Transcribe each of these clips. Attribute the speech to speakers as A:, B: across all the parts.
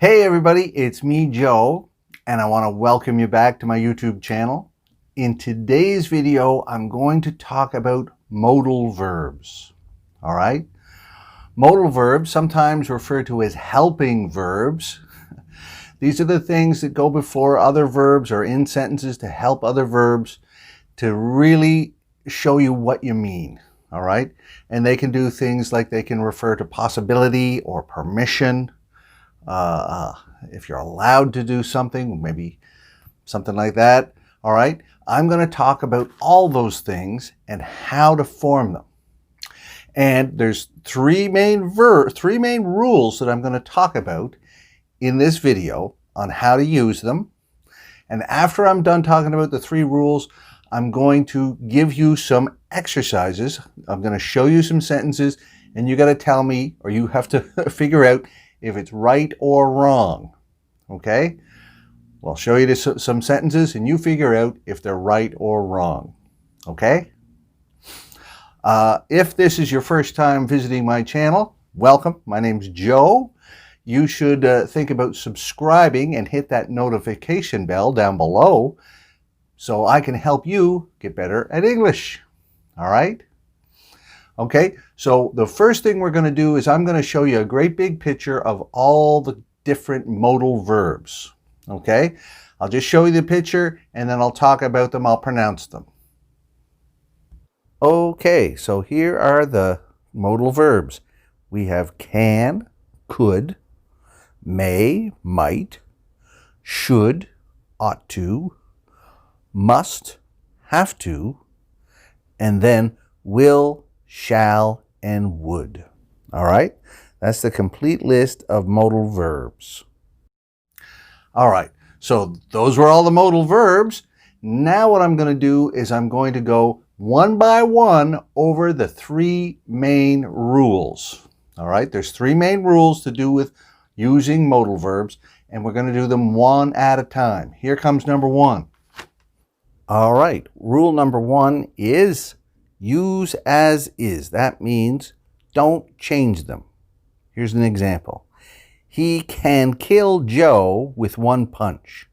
A: Hey everybody, it's me, Joe, and I want to welcome you back to my YouTube channel. In today's video, I'm going to talk about modal verbs. All right? Modal verbs, sometimes referred to as helping verbs. These are the things that go before other verbs or in sentences to help other verbs to really show you what you mean. All right? And they can do things like they can refer to possibility or permission. If you're allowed to do something, maybe something like that. All right, I'm going to talk about all those things and how to form them. And there's three main rules that I'm going to talk about in this video on how to use them. And after I'm done talking about the three rules, I'm going to give you some exercises. I'm going to show you some sentences, and you got to tell me, or you have to figure out if it's right or wrong. Okay? Well, I'll show you some sentences and you figure out if they're right or wrong. Okay? If this is your first time visiting my channel, welcome. My name's Joe. You should think about subscribing and hit that notification bell down below so I can help you get better at English. All right? Okay, so the first thing we're going to do is I'm going to show you a great big picture of all the different modal verbs. Okay, I'll just show you the picture and then I'll talk about them, I'll pronounce them. Okay, so here are the modal verbs. We have can, could, may, might, should, ought to, must, have to, and then will, shall, and would. All right? That's the complete list of modal verbs. All right, so those were all the modal verbs. Now what I'm going to do is I'm going to go one by one over the three main rules. All right, there's three main rules to do with using modal verbs, and we're going to do them one at a time. Here comes number one. All right, rule number one is use as is. That means don't change them. Here's an example. He can kill Joe with one punch.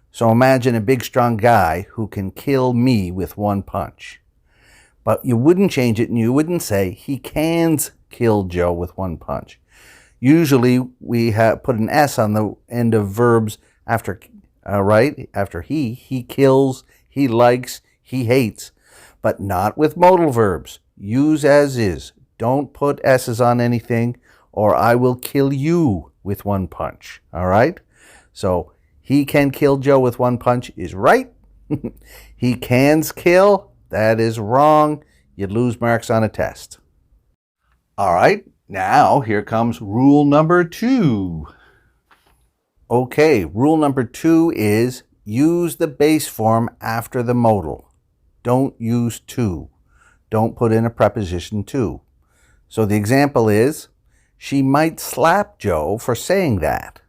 A: So imagine a big strong guy who can kill me with one punch. But you wouldn't change it and you wouldn't say he can kill Joe with one punch. Usually we put an S on the end of verbs after, after he kills, he likes, he hates. But not with modal verbs. Use as is. Don't put S's on anything or I will kill you with one punch. All right? So he can kill Joe with one punch is right. He can kill, that is wrong. You'd lose marks on a test. All right, now here comes rule number two. Okay, rule number two is use the base form after the modal. Don't use to. Don't put in a preposition to. So the example is, she might slap Joe for saying that.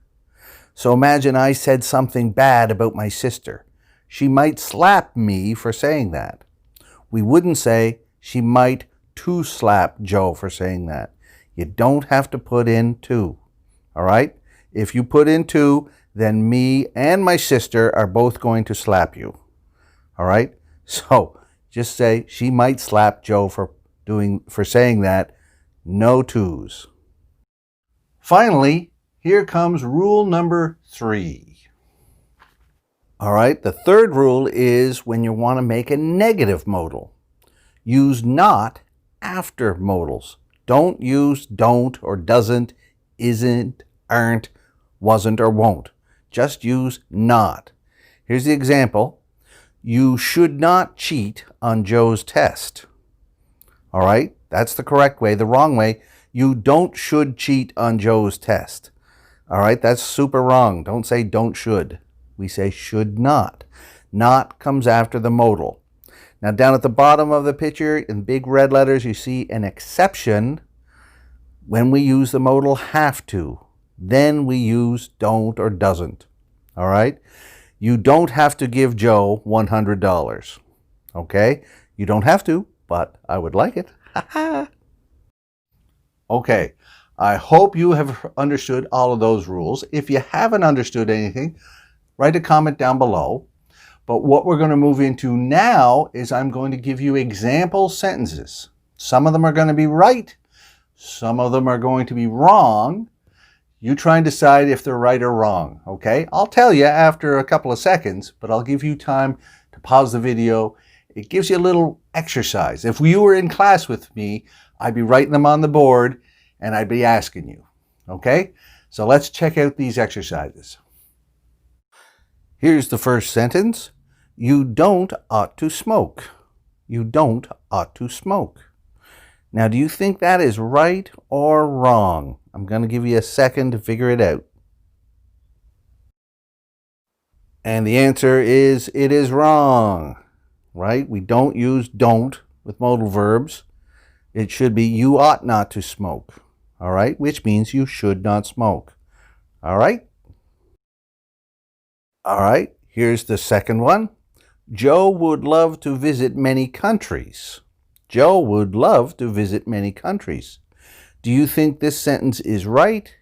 A: So imagine I said something bad about my sister. She might slap me for saying that. We wouldn't say she might to slap Joe for saying that. You don't have to put in to. All right? If you put in to, then me and my sister are both going to slap you. All right? So just say she might slap Joe for saying that. No twos. Finally, here comes rule number three. All right, the third rule is when you want to make a negative modal. Use not after modals. Don't use don't or doesn't, isn't, aren't, wasn't, or won't. Just use not. Here's the example. You should not cheat on Joe's test. All right, that's the correct way. The wrong way, you should cheat on Joe's test. All right, that's super wrong. Don't say don't should. We say should not. Not comes after the modal. Now down at the bottom of the picture in big red letters, you see an exception when we use the modal have to. Then we use don't or doesn't. All right? You don't have to give Joe $100. Okay? You don't have to, but I would like it. Okay. I hope you have understood all of those rules. If you haven't understood anything, write a comment down below. But what we're going to move into now is I'm going to give you example sentences. Some of them are going to be right. Some of them are going to be wrong. You try and decide if they're right or wrong, okay? I'll tell you after a couple of seconds, but I'll give you time to pause the video. It gives you a little exercise. If you were in class with me, I'd be writing them on the board and I'd be asking you, okay? So let's check out these exercises. Here's the first sentence. You don't ought to smoke. You don't ought to smoke. Now, do you think that is right or wrong? I'm going to give you a second to figure it out. And the answer is it is wrong, right? We don't use don't with modal verbs. It should be you ought not to smoke, all right? Which means you should not smoke, all right? All right, here's the second one. Joe would love to visit many countries. Joe would love to visit many countries. Do you think this sentence is right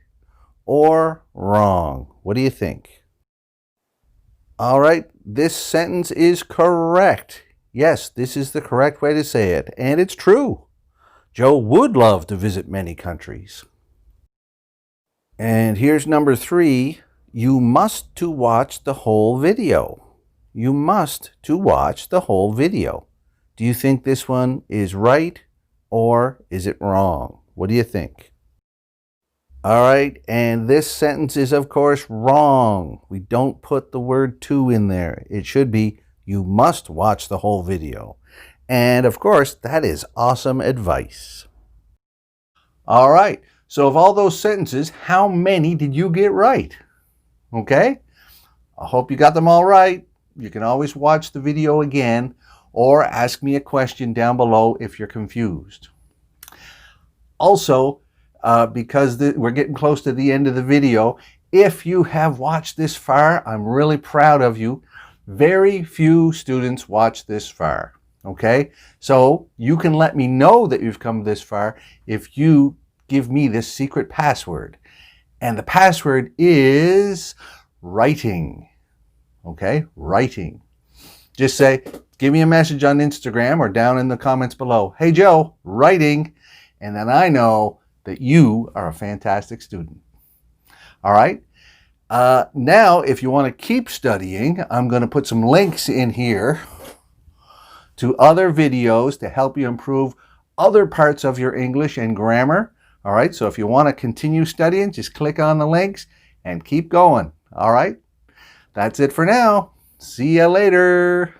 A: or wrong? What do you think? All right, this sentence is correct. Yes, this is the correct way to say it, and it's true. Joe would love to visit many countries. And here's number 3. You must to watch the whole video. You must to watch the whole video. Do you think this one is right or is it wrong? What do you think? All right, and this sentence is, of course, wrong. We don't put the word to in there. It should be, you must watch the whole video. And, of course, that is awesome advice. All right, so of all those sentences, how many did you get right? Okay, I hope you got them all right. You can always watch the video again or ask me a question down below if you're confused. Also, because we're getting close to the end of the video, if you have watched this far, I'm really proud of you. Very few students watch this far, okay? So you can let me know that you've come this far if you give me this secret password. And the password is writing, okay? Writing. Just say, give me a message on Instagram or down in the comments below. Hey, Joe, writing. And then I know that you are a fantastic student. All right. Now, if you want to keep studying, I'm going to put some links in here to other videos to help you improve other parts of your English and grammar. All right. So if you want to continue studying, just click on the links and keep going. All right. That's it for now. See you later.